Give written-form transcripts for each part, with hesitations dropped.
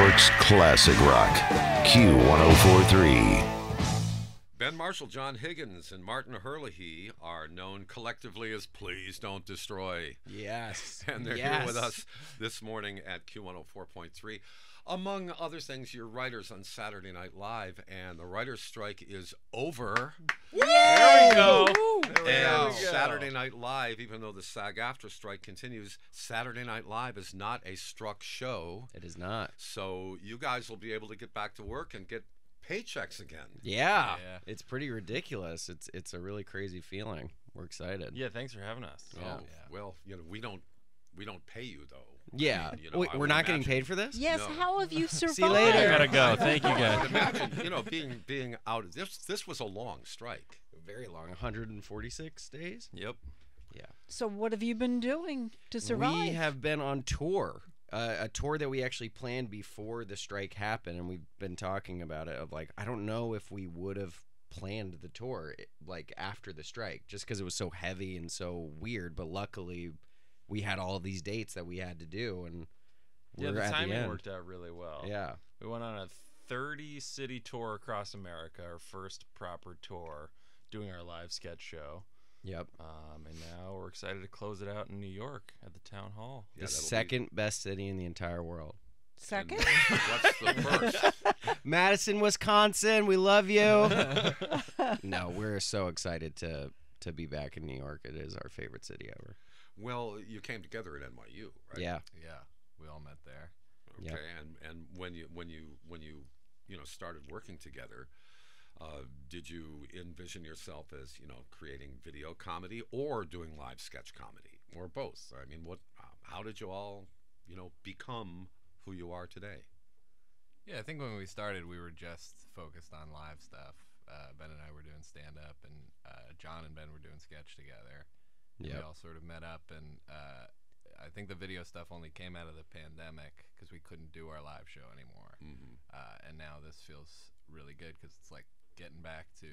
York's classic rock. Q1043. Ben Marshall, John Higgins, and Martin Herlihy are known collectively as Please Don't Destroy. Yes. And they're here with us this morning at Q104.3. Among other things, you're writers on Saturday Night Live, and the writer's strike is over. Yay! There we go. And Saturday Night Live, even though the SAG-AFTRA strike continues, Saturday Night Live is not a struck show. It is not. So you guys will be able to get back to work and get paychecks again. Yeah. It's pretty ridiculous. It's a really crazy feeling. We're excited. Yeah, thanks for having us. Oh, well, we don't pay you though. Yeah. I mean, Wait, we're not getting paid for this? Yes. No. How have you survived? See you later. I gotta go. Thank you, guys. Imagine, being out of this was a long strike. Very long. 146 days? Yep. Yeah. So what have you been doing to survive? We have been on tour. A tour that we actually planned before the strike happened, and we've been talking about it of like, I don't know if we would have planned the tour like after the strike, just because it was so heavy and so weird, but luckily we had all these dates that we had to do, and the timing worked out really well. Yeah. We went on a 30-city tour across America, our first proper tour, doing our live sketch show. Yep. And now we're excited to close it out in New York at the Town Hall. The second best city in the entire world. Second? What's the first? Madison, Wisconsin. We love you. No, we're so excited to be back in New York. It is our favorite city ever. Well, you came together at NYU, right? Yeah. Yeah, we all met there. Okay, Yep. and when you started working together, did you envision yourself as creating video comedy or doing live sketch comedy or both? I mean, how did you all become who you are today? Yeah, I think when we started, we were just focused on live stuff. Ben and I were doing stand-up, and John and Ben were doing sketch together. Yep. We all sort of met up, and I think the video stuff only came out of the pandemic because we couldn't do our live show anymore. Mm-hmm. And now this feels really good because it's like getting back to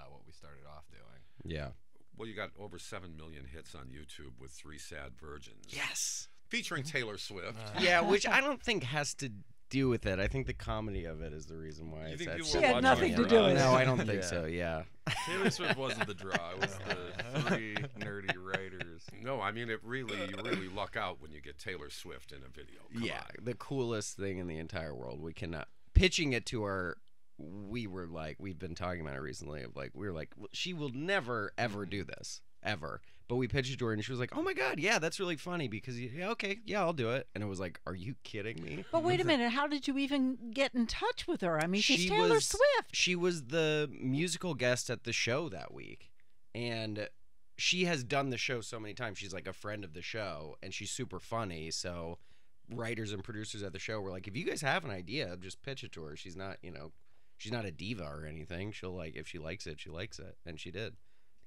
what we started off doing. Yeah. Well, you got over 7 million hits on YouTube with 3 Sad Virgins. Yes. Featuring Taylor Swift. Yeah, which I don't think has to do with it. I think the comedy of it is the reason why. You think people She were had watching nothing it to for do us? with it. No, I don't think so. Yeah. Taylor Swift wasn't the draw. It was the 3 nerdy writers. No, I mean you really luck out when you get Taylor Swift in a video. Come on. The coolest thing in the entire world. We cannot pitching it to our. We were like, we've been talking about it recently. Of like, we were like, well, she will never ever do this ever. But we pitched it to her, and she was like, "Oh my god, yeah, that's really funny because okay, yeah, I'll do it." And it was like, "Are you kidding me?" But wait a minute, how did you even get in touch with her? I mean, she's Taylor Swift. She was the musical guest at the show that week, and she has done the show so many times. She's like a friend of the show, and she's super funny. So writers and producers at the show were like, "If you guys have an idea, just pitch it to her. She's not, she's not a diva or anything. She'll if she likes it, she likes it." And she did.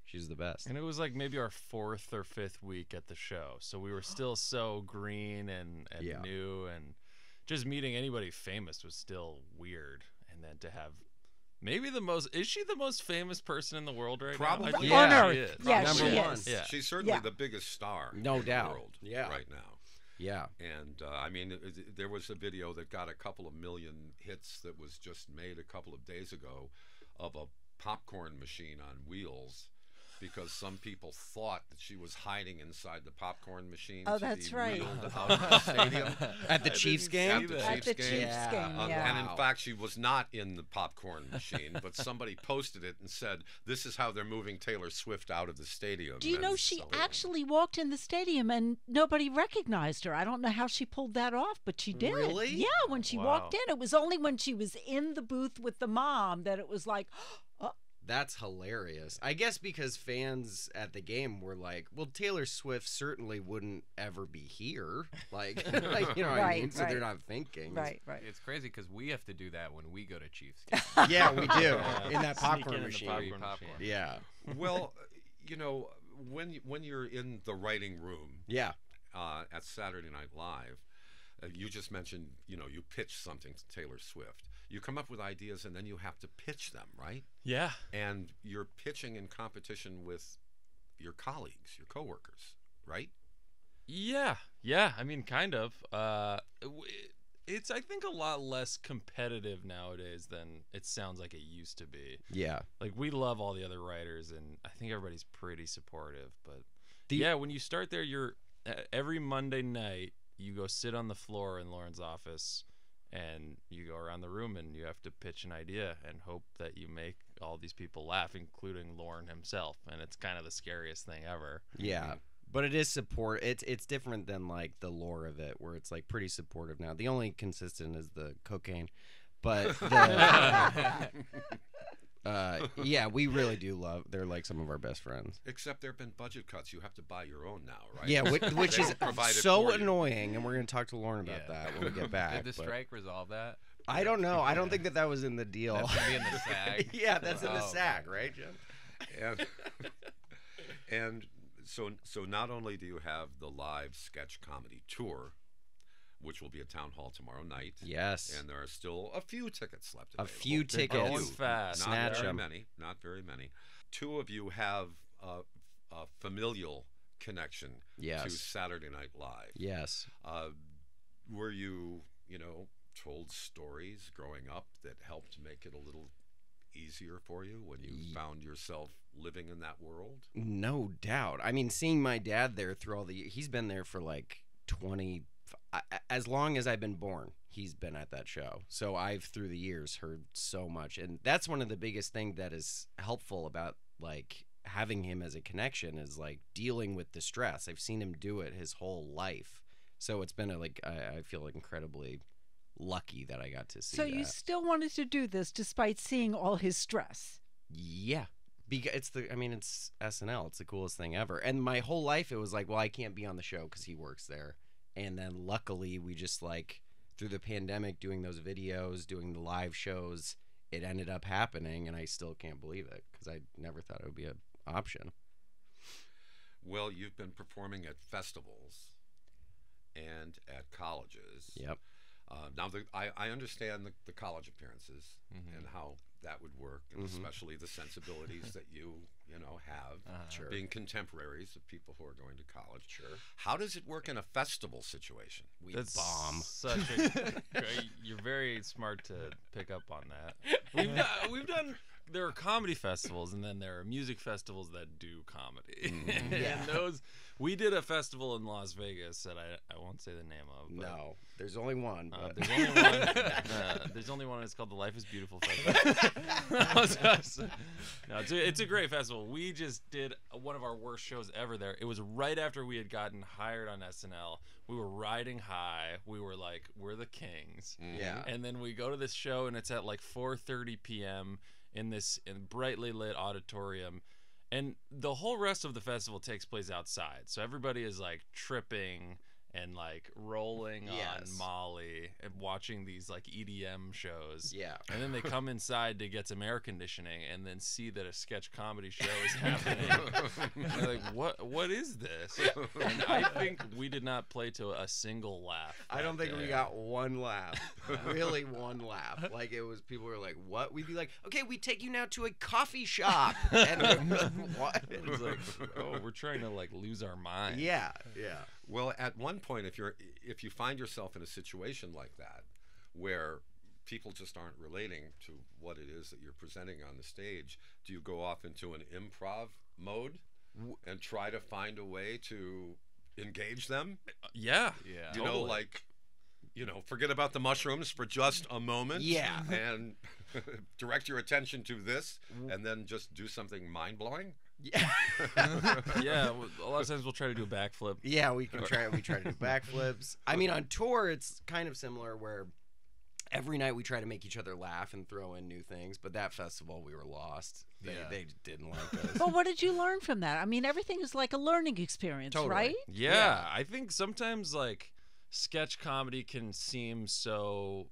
She's the best. And it was like maybe our 4th or 5th week at the show. So we were still so green and new, and just meeting anybody famous was still weird. And then to have maybe is she the most famous person in the world right Probably. now? On Yeah, Earth. she is. Yeah, Number she one. is. Yeah. She's certainly Yeah. the biggest star No in doubt. the world Yeah. right now. Yeah. And I mean, there was a video that got a couple of million hits that was just made a couple of days ago of a popcorn machine on wheels, because some people thought that she was hiding inside the popcorn machine. Oh, to that's be right. wheeled out of the stadium. At the Chiefs game? At the At the Chiefs game. Chiefs game, And yeah. in fact, she was not in the popcorn machine, but somebody posted it and said, "This is how they're moving Taylor Swift out of the stadium." Do you know And she so- actually walked in the stadium and nobody recognized her? I don't know how she pulled that off, but she did. Really? Yeah, when she Wow. walked in. It was only when she was in the booth with the mom that it was like, oh, That's hilarious. I guess because fans at the game were like, well, Taylor Swift certainly wouldn't ever be here. Like, you know what I Right, mean? So they're right. not thinking. right, right. It's crazy because we have to do that when we go to Chiefs games. Yeah, we do. Yeah. In that Sneak popcorn in the machine. popcorn Popcorn. machine. Yeah. Well, when you're in the writing room Yeah. at Saturday Night Live, you just mentioned, you pitch something to Taylor Swift. You come up with ideas and then you have to pitch them, right? Yeah. And you're pitching in competition with your colleagues, your coworkers, right? Yeah. I mean, kind of. it's I think a lot less competitive nowadays than it sounds like it used to be. Yeah. Like we love all the other writers, and I think everybody's pretty supportive. But The- yeah, when you start there, you're every Monday night you go sit on the floor in Lauren's office, and you go around the room and you have to pitch an idea and hope that you make all these people laugh, including Lauren himself. And it's kind of the scariest thing ever. Yeah. But it is support. It's different than like the lore of it, where it's like pretty supportive now. The only consistent is the cocaine, but the, yeah, we really do love. They're like some of our best friends. Except there have been budget cuts. You have to buy your own now, right? Yeah, which They is don't provide it so for you. annoying, and we're gonna talk to Lauren about that when we get back. Did the but strike resolve that? I don't know. I don't think that was in the deal. That should be in the SAG. Yeah, that's in the Oh, SAG, right, Jim? And so not only do you have the live sketch comedy tour, which will be at Town Hall tomorrow night. Yes. And there are still a few tickets left. A Available. few They're tickets. going fast. Not Snatch very 'em. many. Not very many. Two of you have a familial connection to Yes. Saturday Night Live. Yes. Were you, told stories growing up that helped make it a little easier for you when you found yourself living in that world? No doubt. I mean, seeing my dad there through all the he's been there for like 20 as long as I've been born. He's been at that show. So I've through the years heard so much, and that's one of the biggest thing that is helpful about like having him as a connection is like dealing with the stress. I've seen him do it his whole life. So it's been I feel like incredibly lucky that I got to see So that. you still wanted to do this despite seeing all his stress. Yeah. Because it's SNL. It's the coolest thing ever. And my whole life, it was like, well, I can't be on the show because he works there. And then luckily, we just like through the pandemic, doing those videos, doing the live shows, it ended up happening, and I still can't believe it because I never thought it would be an option. Well, you've been performing at festivals and at colleges. Yep. Now, I understand the college appearances and how that would work, and especially the sensibilities that you have, Sure. being contemporaries of people who are going to college. Sure. How does it work in a festival situation? We That's bomb. Such a. You're very smart to pick up on that. We've done. There are comedy festivals, and then there are music festivals that do comedy. Yeah. And those, we did a festival in Las Vegas that I won't say the name of. But, No, there's only one. But there's only one. There's only one. It's called the Life is Beautiful Festival. No, it's a great festival. We just did one of our worst shows ever there. It was right after we had gotten hired on SNL. We were riding high. We were like, we're the kings. Yeah. And then we go to this show, and it's at like 4:30 p.m. in brightly lit auditorium. And the whole rest of the festival takes place outside. So everybody is like tripping and like rolling Yes. on Molly and watching these like EDM shows. Yeah. And then they come inside to get some air conditioning and then see that a sketch comedy show is happening. And they're like, what is this? And I think we did not play to a single laugh. I don't that think we day. got one laugh. Really, one laugh. Like it was, people were like, "What?" We'd be like, "Okay, we take you now to a coffee shop." And what? It was like, oh, we're trying to like lose our mind. Yeah. Well, at one point, if you find yourself in a situation like that, where people just aren't relating to what it is that you're presenting on the stage, do you go off into an improv mode and try to find a way to engage them? Yeah. Yeah. You know, like, forget about the mushrooms for just a moment. Yeah. And direct your attention to this, and then just do something mind-blowing. Yeah. Yeah. A lot of times we'll try to do a backflip. Yeah, we try to do backflips. I mean, on tour, it's kind of similar where every night we try to make each other laugh and throw in new things. But that festival, we were lost. They didn't like us. But what did you learn from that? I mean, everything is like a learning experience, Totally. right? Yeah, I think sometimes like sketch comedy can seem so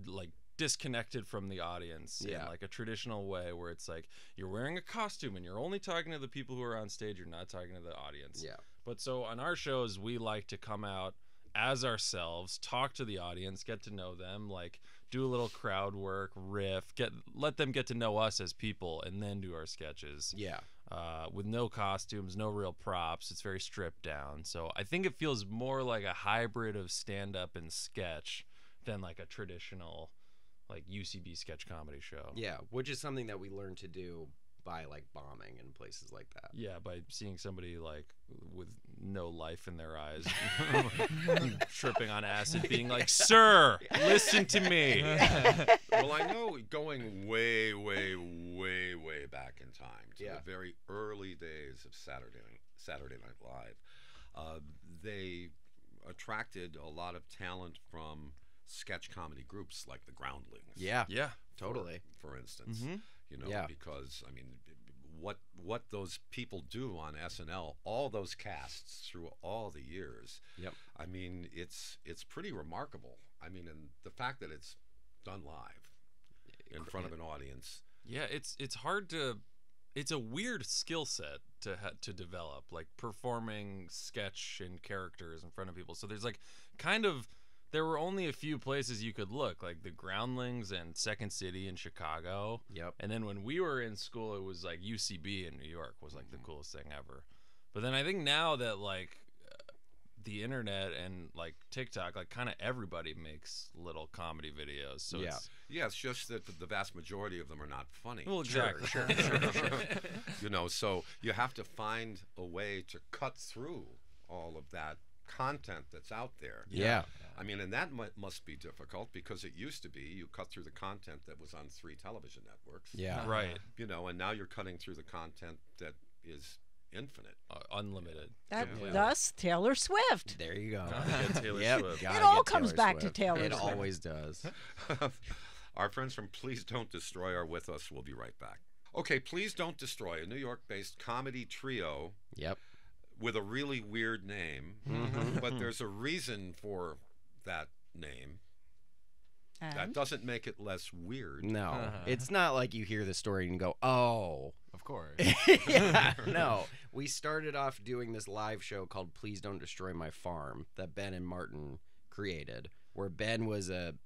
like disconnected from the audience in like a traditional way where it's like you're wearing a costume and you're only talking to the people who are on stage, you're not talking to the audience. Yeah. But so on our shows, we like to come out as ourselves, talk to the audience, get to know them, like do a little crowd work, riff, let them get to know us as people, and then do our sketches. Yeah. With no costumes, no real props. It's very stripped down. So I think it feels more like a hybrid of stand-up and sketch than like a traditional like UCB sketch comedy show. Yeah, which is something that we learned to do by like bombing and places like that. Yeah, by seeing somebody like with no life in their eyes tripping on acid being like, "Sir, listen to me." Well, I know going way, way, way, way back in time to the very early days of Saturday Night Live, they attracted a lot of talent from sketch comedy groups like the Groundlings. Yeah, Yeah. totally. For instance, you know, Yeah. because I mean, what those people do on SNL, all those casts through all the years. Yep. I mean, it's pretty remarkable. I mean, and the fact that it's done live in front of an audience. Yeah, it's hard to. It's a weird skill set to develop, like performing sketch and characters in front of people. So there's like kind of. There were only a few places you could look, like the Groundlings and Second City in Chicago. Yep. And then when we were in school, it was like UCB in New York was like the coolest thing ever. But then I think now that like the internet and like TikTok, like kind of everybody makes little comedy videos. So Yeah, it's just that the vast majority of them are not funny. well, exactly. Sure. You know, so you have to find a way to cut through all of that content that's out there. Yeah. I mean, and that must be difficult because it used to be you cut through the content that was on 3 television networks. Yeah. Right. You know, and now you're cutting through the content that is infinite. Unlimited. Thus, Taylor Swift. There you go. Gotta get Taylor Swift. gotta It all get comes Taylor back to Swift. Taylor It Swift. always does. Our friends from Please Don't Destroy are with us. We'll be right back. Okay, Please Don't Destroy, a New York-based comedy trio Yep. with a really weird name, but there's a reason for that name. That And doesn't make it less weird. No, it's not like you hear the story and go, "Oh." Of course. Yeah, no. We started off doing this live show called Please Don't Destroy My Farm that Ben and Martin created, where Ben was An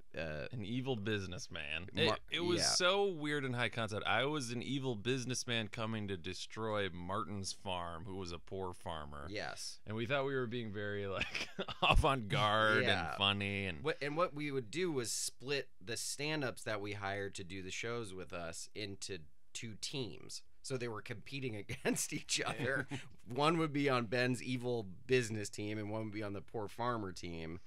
evil businessman. Mar- It was yeah. so weird and high concept. I was an evil businessman coming to destroy Martin's farm, who was a poor farmer. yes. And we thought we were being very like avant-garde Yeah. and funny and What we would do was split the stand-ups that we hired to do the shows with us into 2 teams. So they were competing against each other. One would be on Ben's evil business team and one would be on the poor farmer team.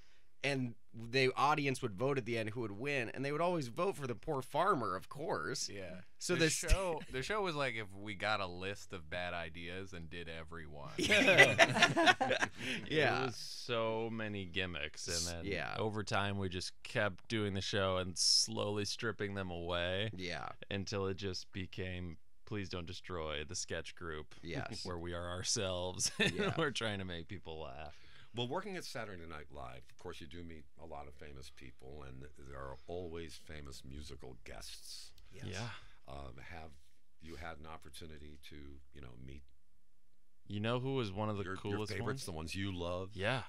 And the audience would vote at the end who would win, and they would always vote for the poor farmer, of course. Yeah. So the this show was like if we got a list of bad ideas and did every one. It Yeah. was so many gimmicks, and then Yeah. over time we just kept doing the show and slowly stripping them away Yeah. until it just became Please Don't Destroy, the sketch group. Yes. Where we are ourselves. Yeah. We're trying to make people laugh. Well, working at Saturday Night Live, of course, you do meet a lot of famous people, and there are always famous musical guests. Yes. Yeah. Have you had an opportunity to, you know, meet You know who was one of the your coolest favorites, ones? the ones you love? Yeah.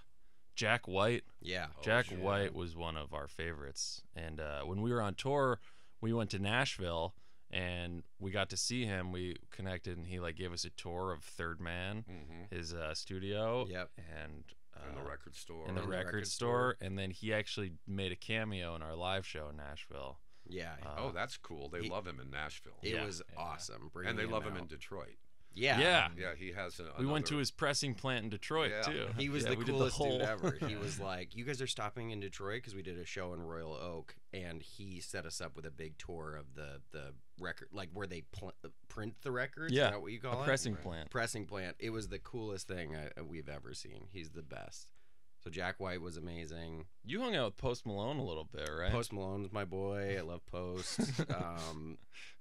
Jack White. Yeah. Jack shit. White was one of our favorites. And when we were on tour, we went to Nashville and we got to see him. We connected and he like gave us a tour of Third Man, his studio. Yep. In And the record store. in the the record record store. And then he actually made a cameo in our live show in Nashville. Yeah. Oh, that's cool. They He- love him in Nashville. It Yeah. was awesome. And bringing they love him out. in Detroit. Yeah. Yeah. Yeah, he has We went to another- his pressing plant in Detroit Yeah. too. He was Yeah, the we did coolest whole... dude ever. He was like, "You guys are stopping in Detroit because we did a show in Royal Oak, and he set us up with a big tour of the record, like where they print the records. Yeah, Is that what you call a it? pressing plant. Pressing plant. It was the coolest thing we've ever seen. He's the best. So Jack White was amazing. You hung out with Post Malone a little bit, right? Post Malone's my boy. I love Post. I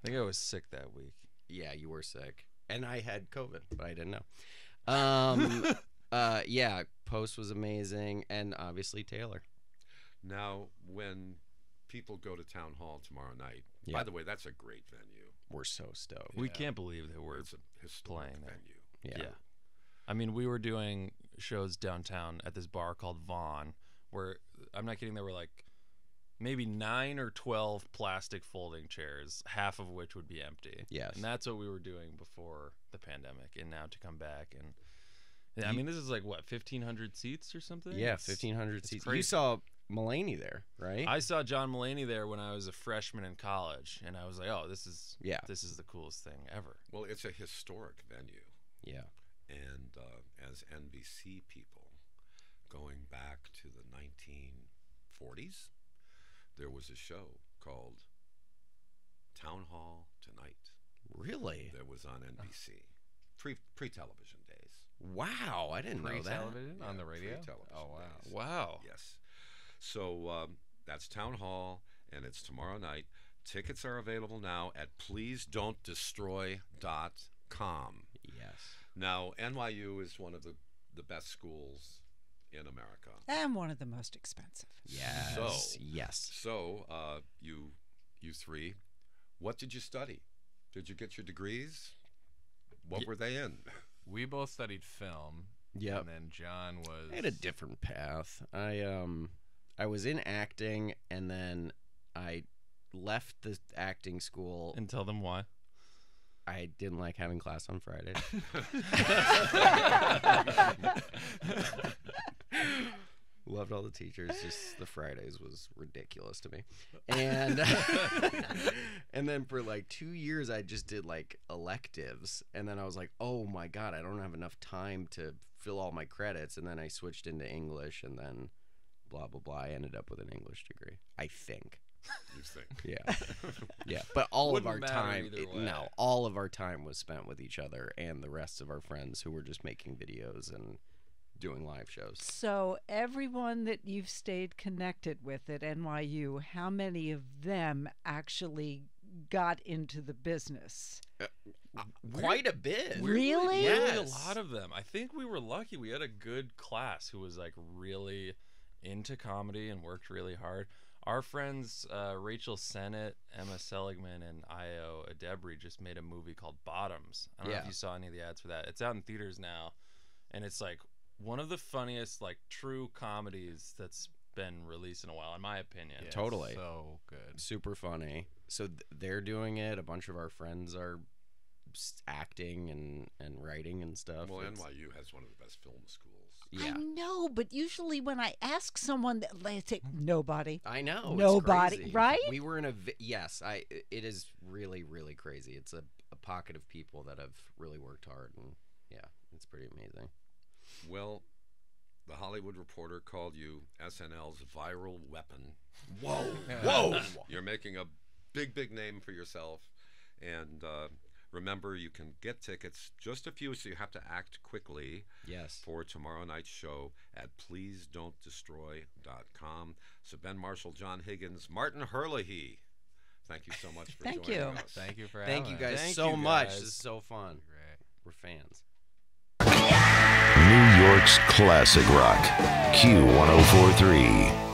think I was sick that week. Yeah, you were sick, and I had COVID, but I didn't know. Yeah, Post was amazing, and obviously Taylor. Now, when people go to Town Hall tomorrow night, Yeah. by the way, that's a great venue. We're so stoked. We can't believe that we're It's a historic playing there. venue. Yeah. I mean, we were doing shows downtown at this bar called Vaughn, where I'm not kidding, there were like maybe 9 or 12 plastic folding chairs, half of which would be empty. Yes. And that's what we were doing before the pandemic. And now to come back and I mean, this is like what, 1,500 seats or something? Yeah, It's- 1,500 it's seats. crazy. You saw Mulaney there, right? I saw John Mulaney there when I was a freshman in college, and I was like, "Oh, this is the coolest thing ever." Well, it's a historic venue. Yeah. And as NBC people, going back to the 1940s, there was a show called Town Hall Tonight Really? that was on NBC, pre-television days. Wow, I didn't know that. Pre-television on the radio. Pre-television Oh wow. days. Wow. Yes. So that's Town Hall, and it's tomorrow night. Tickets are available now at pleasedon'tdestroy.com. Yes. Now, NYU is one of the best schools in America. And one of the most expensive. Yes. Yes. So, you three, what did you study? Did you get your degrees? What were they in? We both studied film. Yep. And then John was. I had a different path. I was in acting, and then I left the acting school. And tell them why. I didn't like having class on Friday. Loved all the teachers. Just the Fridays was ridiculous to me. And and then for like 2 years, I just did like electives. And then I was like, oh my God, I don't have enough time to fill all my credits. And then I switched into English, and then blah, blah, blah. I ended up with an English degree, I think. You think? Yeah. Yeah. But all of our Wouldn't matter time, either way. no, all of our time was spent with each other and the rest of our friends who were just making videos and doing live shows. So everyone that you've stayed connected with at NYU, how many of them actually got into the business? Quite a bit. Really? Really, a lot of them. I think we were lucky. We had a good class who was like really into comedy and worked really hard. Our friends Rachel Sennett, Emma Seligman, and Io Adebri just made a movie called Bottoms. I don't know if you saw any of the ads for that. It's out in theaters now, and it's like one of the funniest like true comedies that's been released in a while, in my opinion. Yeah, Totally. So good. Super funny. So they're doing it. A bunch of our friends are acting and writing and stuff. Well, It's- NYU has one of the best film schools. I Yeah. know, but usually when I ask someone, they say nobody. I know. It's Nobody, crazy. right? We were in yes. It is really, really crazy. It's a pocket of people that have really worked hard, and yeah, it's pretty amazing. Well, the Hollywood Reporter called you SNL's viral weapon. Whoa, whoa! You're making a big name for yourself, and remember, you can get tickets, just a few, so you have to act quickly. Yes. For tomorrow night's show at pleasedon'tdestroy.com. So Ben Marshall, John Higgins, Martin Herlihy, thank you so much for Thank joining you. us. Thank you for Thank having you us. guys Thank so you much. guys. This is so fun. Great. We're fans. New York's classic rock, Q1043.